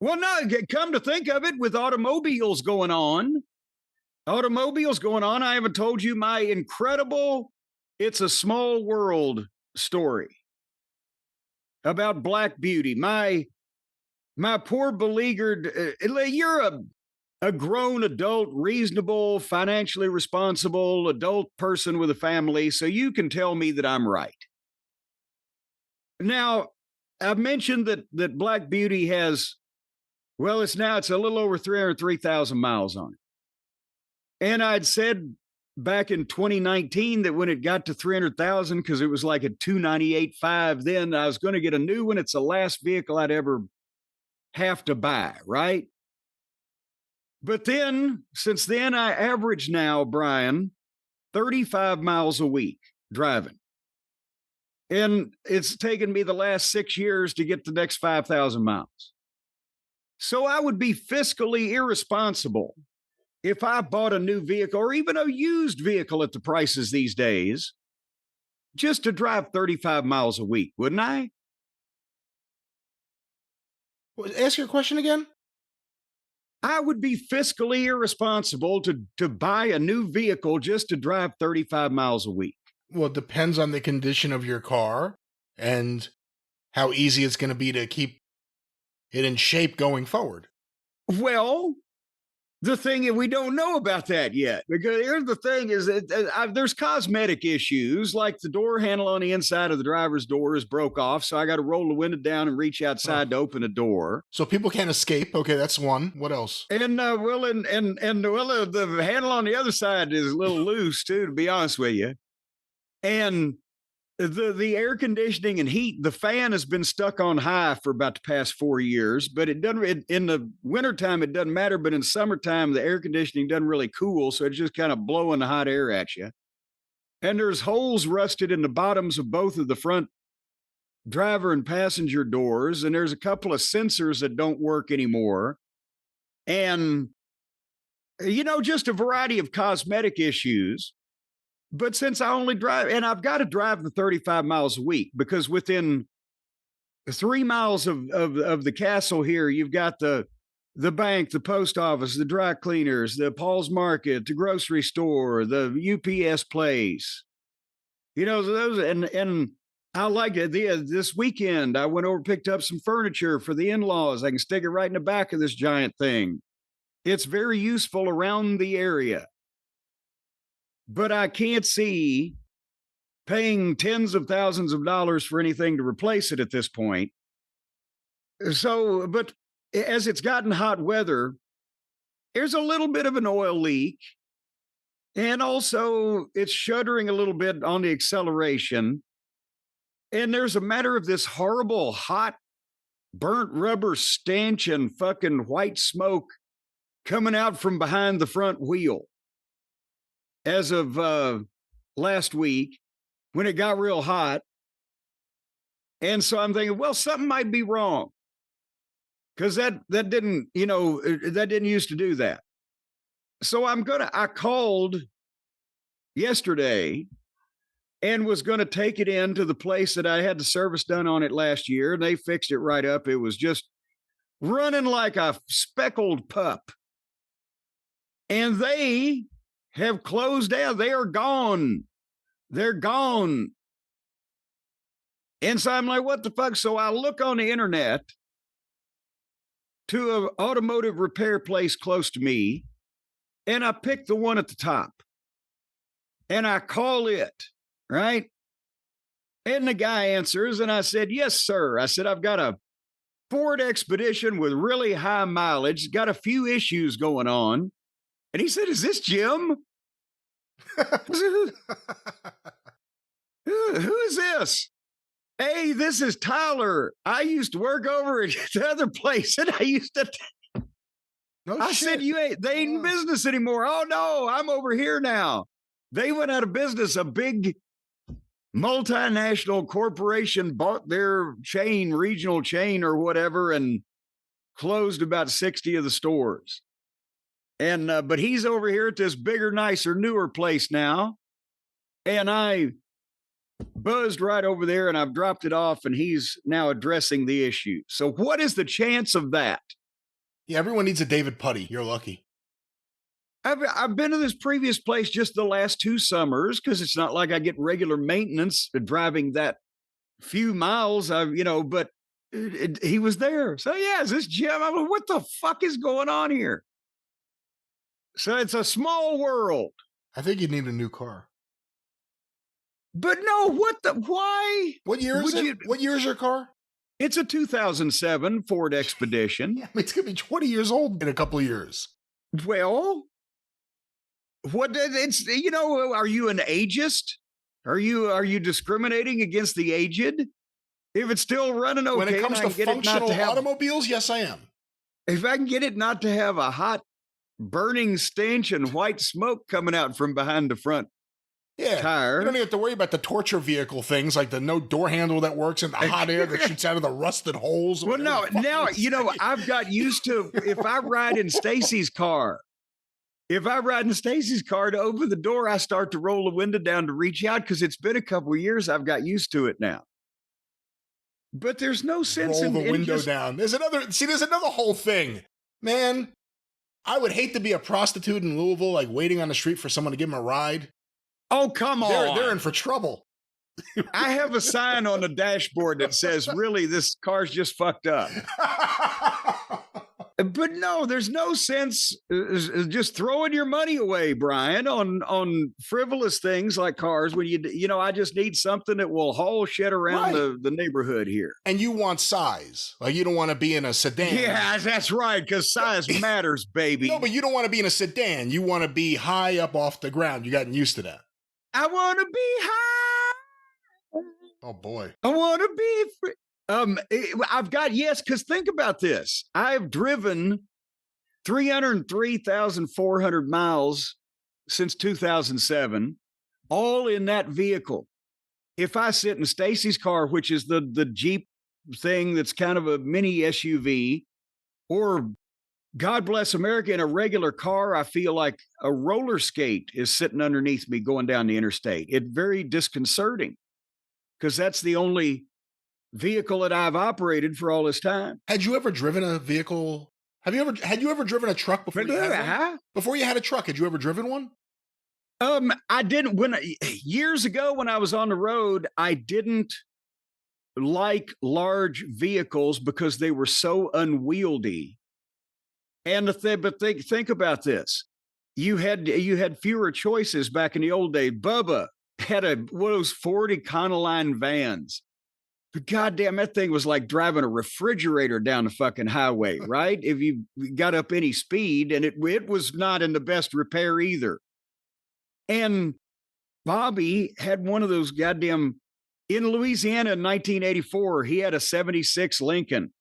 Well, no, come to think of it, with automobiles going on, I haven't told you my incredible "It's a Small World" story about Black Beauty. My poor beleaguered, you're a grown adult, reasonable, financially responsible adult person with a family, so you can tell me that I'm right. Now, I've mentioned that Black Beauty has, well, it's a little over 303,000 miles on it. And I'd said back in 2019 that when it got to 300,000, because it was like a 298.5 then, I was going to get a new one. It's the last vehicle I'd ever have to buy, right? But then, since then, I average now, Brian, 35 miles a week driving. And it's taken me the last 6 years to get the next 5,000 miles. So I would be fiscally irresponsible if I bought a new vehicle or even a used vehicle at the prices these days, just to drive 35 miles a week, wouldn't I? Ask your question again. I would be fiscally irresponsible to buy a new vehicle just to drive 35 miles a week. Well, it depends on the condition of your car and how easy it's going to be to keep it in shape going forward. Well, the thing is, we don't know about that yet, because here's the thing is that there's cosmetic issues, like the door handle on the inside of the driver's door is broke off. So I got to roll the window down and reach outside to open a door. So people can't escape. Okay, that's one. What else? And the handle on the other side is a little loose too, to be honest with you. And the air conditioning and heat, the fan has been stuck on high for about the past 4 years, but in the wintertime, it doesn't matter. But in summertime, the air conditioning doesn't really cool. So it's just kind of blowing the hot air at you. And there's holes rusted in the bottoms of both of the front driver and passenger doors. And there's a couple of sensors that don't work anymore. And, just a variety of cosmetic issues. But since I only drive, and I've got to drive the 35 miles a week, because within 3 miles of the castle here, you've got the bank, the post office, the dry cleaners, the Paul's Market, the grocery store, the UPS place. Those, and I like it. This weekend, I went over, picked up some furniture for the in-laws. I can stick it right in the back of this giant thing. It's very useful around the area. But I can't see paying tens of thousands of dollars for anything to replace it at this point. So, but as it's gotten hot weather, there's a little bit of an oil leak. And also, it's shuddering a little bit on the acceleration. And there's a matter of this horrible, hot, burnt rubber stench and fucking white smoke coming out from behind the front wheel. As of last week, when it got real hot. And so I'm thinking, well, something might be wrong, because that didn't used to do that. So I called yesterday and was going to take it into the place that I had the service done on it last year. And they fixed it right up. It was just running like a speckled pup. And they have closed down. They are gone. They're gone. And so I'm like, what the fuck? So I look on the internet to an automotive repair place close to me, and I pick the one at the top. And I call it, right? And the guy answers, and I said, yes, sir. I said, I've got a Ford Expedition with really high mileage, got a few issues going on. And he said, is this Jim? Who is this? Hey, this is Tyler. I used to work over at the other place, and I used to. I said, they ain't in business anymore. Oh no, I'm over here now. They went out of business. A big multinational corporation bought their chain, regional chain or whatever, and closed about 60 of the stores. And but he's over here at this bigger, nicer, newer place now. And I buzzed right over there, and I've dropped it off, and he's now addressing the issue. So what is the chance of that? Yeah, everyone needs a David Putty. You're lucky. I've been to this previous place just the last 2 summers because it's not like I get regular maintenance driving that few miles. But he was there. So yeah, is this Jim? I'm like, what the fuck is going on here? So it's a small world. I think you need a new car. But no, why? What year is it? What year is your car? It's a 2007 Ford Expedition. Yeah, it's going to be 20 years old in a couple of years. Well, are you an ageist? Are you discriminating against the aged? If it's still running okay, when it comes to functional automobiles, yes, I am. If I can get it not to have a hot, burning stench and white smoke coming out from behind the front tire. You don't even have to worry about the torture vehicle things like the no door handle that works and the hot air that shoots out of the rusted holes. Well, no, now, I've got used to, if I ride in Stacy's car, to open the door, I start to roll the window down to reach out because it's been a couple of years. I've got used to it now. But there's no sense in the window down. There's another whole thing. Man, I would hate to be a prostitute in Louisville, like waiting on the street for someone to give them a ride. Oh, come on. They're in for trouble. I have a sign on the dashboard that says, really, this car's just fucked up. But no, there's no sense just throwing your money away, Brian, on frivolous things like cars when I just need something that will haul shit around the neighborhood here. And you want size. Like you don't want to be in a sedan. Yeah, that's right, because size matters, baby. No, but you don't want to be in a sedan. You want to be high up off the ground. You gotten used to that. I want to be high. Oh, boy. I want to be free. Because think about this. I've driven 303,400 miles since 2007, all in that vehicle. If I sit in Stacy's car, which is the Jeep thing that's kind of a mini SUV, or God bless America, in a regular car, I feel like a roller skate is sitting underneath me going down the interstate. It's very disconcerting because that's the only vehicle that I've operated for all this time. Had you ever driven a vehicle? Had you ever driven a truck before you had one? Before you had a truck, had you ever driven one? I didn't. Years ago when I was on the road, I didn't like large vehicles because they were so unwieldy. And think about this. You had fewer choices back in the old days. Bubba had one of those Ford Econoline vans. But goddamn, that thing was like driving a refrigerator down the fucking highway, right? If you got up any speed, and it was not in the best repair either. And Bobby had one of those goddamn, in Louisiana in 1984, he had a 76 Lincoln.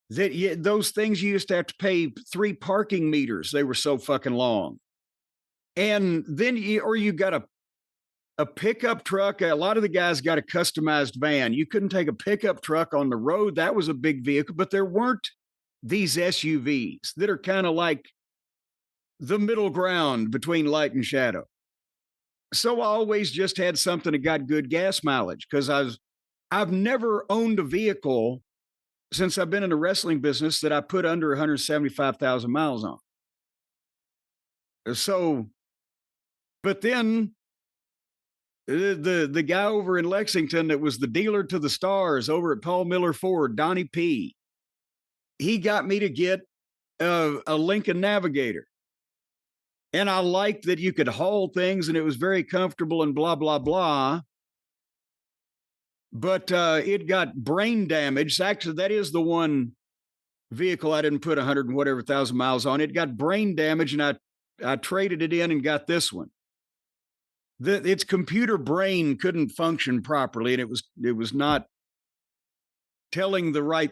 Those things you used to have to pay 3 parking meters. They were so fucking long. And then you got a pickup truck. A lot of the guys got a customized van. You couldn't take a pickup truck on the road. That was a big vehicle, but there weren't these SUVs that are kind of like the middle ground between light and shadow. So I always just had something that got good gas mileage because I've never owned a vehicle since I've been in the wrestling business that I put under 175,000 miles on. So, but then the guy over in Lexington that was the dealer to the stars over at Paul Miller Ford, Donnie P., he got me to get a Lincoln Navigator. And I liked that you could haul things and it was very comfortable and blah, blah, blah. But it got brain damage. Actually, that is the one vehicle I didn't put 100 and whatever thousand miles on. It got brain damage, and I traded it in and got this one. Its computer brain couldn't function properly, and it was not giving the right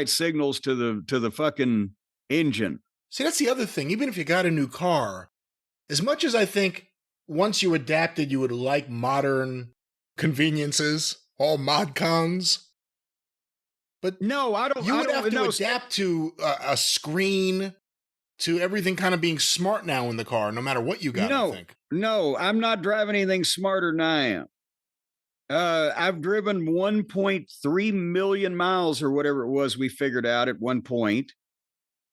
signals to the fucking engine. See, that's the other thing. Even if you got a new car, as much as I think once you adapted, you would like modern conveniences, all mod cons. But no, I don't. You would have to adapt to a screen, to everything kind of being smart now in the car, no matter what you got. I think. No, I'm not driving anything smarter than I am. I've driven 1.3 million miles or whatever it was we figured out at one point.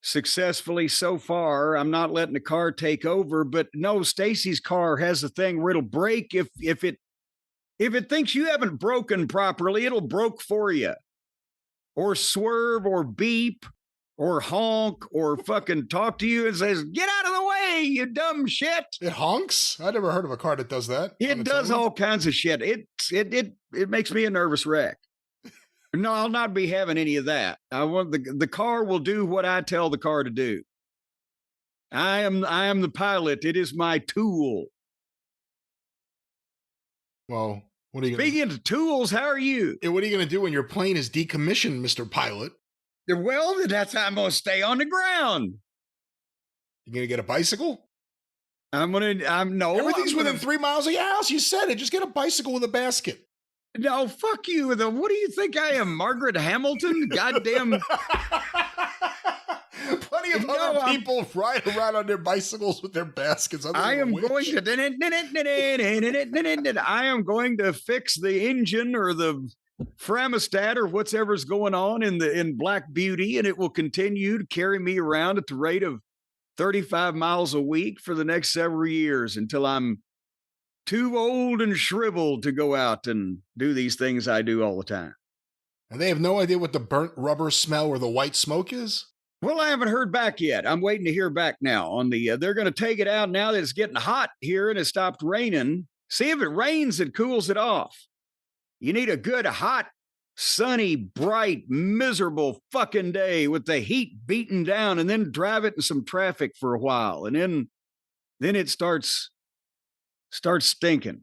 successfully so far. I'm not letting the car take over, but no, Stacy's car has a thing where it'll brake if it thinks you haven't broken properly, it'll broke for you. Or swerve or beep or honk or fucking talk to you and says, "Get out of the way, you dumb shit." It honks? I never heard of a car that does that. It does all kinds of shit. It makes me a nervous wreck. No, I'll not be having any of that. I want the car will do what I tell the car to do. I am the pilot. It is my tool. Well, what are you Speaking of tools, how are you? What are you going to do when your plane is decommissioned, Mr. Pilot? Well, that's how I'm going to stay on the ground. You going to get a bicycle? I'm Everything's within 3 miles of your house. You said it. Just get a bicycle with a basket. No, fuck you. What do you think I am, Margaret Hamilton? Goddamn. Plenty of other people ride around on their bicycles with their baskets. I am going to fix the engine or the thermostat or whatever's going on in Black Beauty, and it will continue to carry me around at the rate of 35 miles a week for the next several years until I'm too old and shriveled to go out and do these things I do all the time. And they have no idea what the burnt rubber smell or the white smoke is? Well, I haven't heard back yet. I'm waiting to hear back now on the, they're going to take it out now that it's getting hot here and it stopped raining. See if it rains, it cools it off. You need a good, hot, sunny, bright, miserable fucking day with the heat beating down and then drive it in some traffic for a while. And then it starts stinking.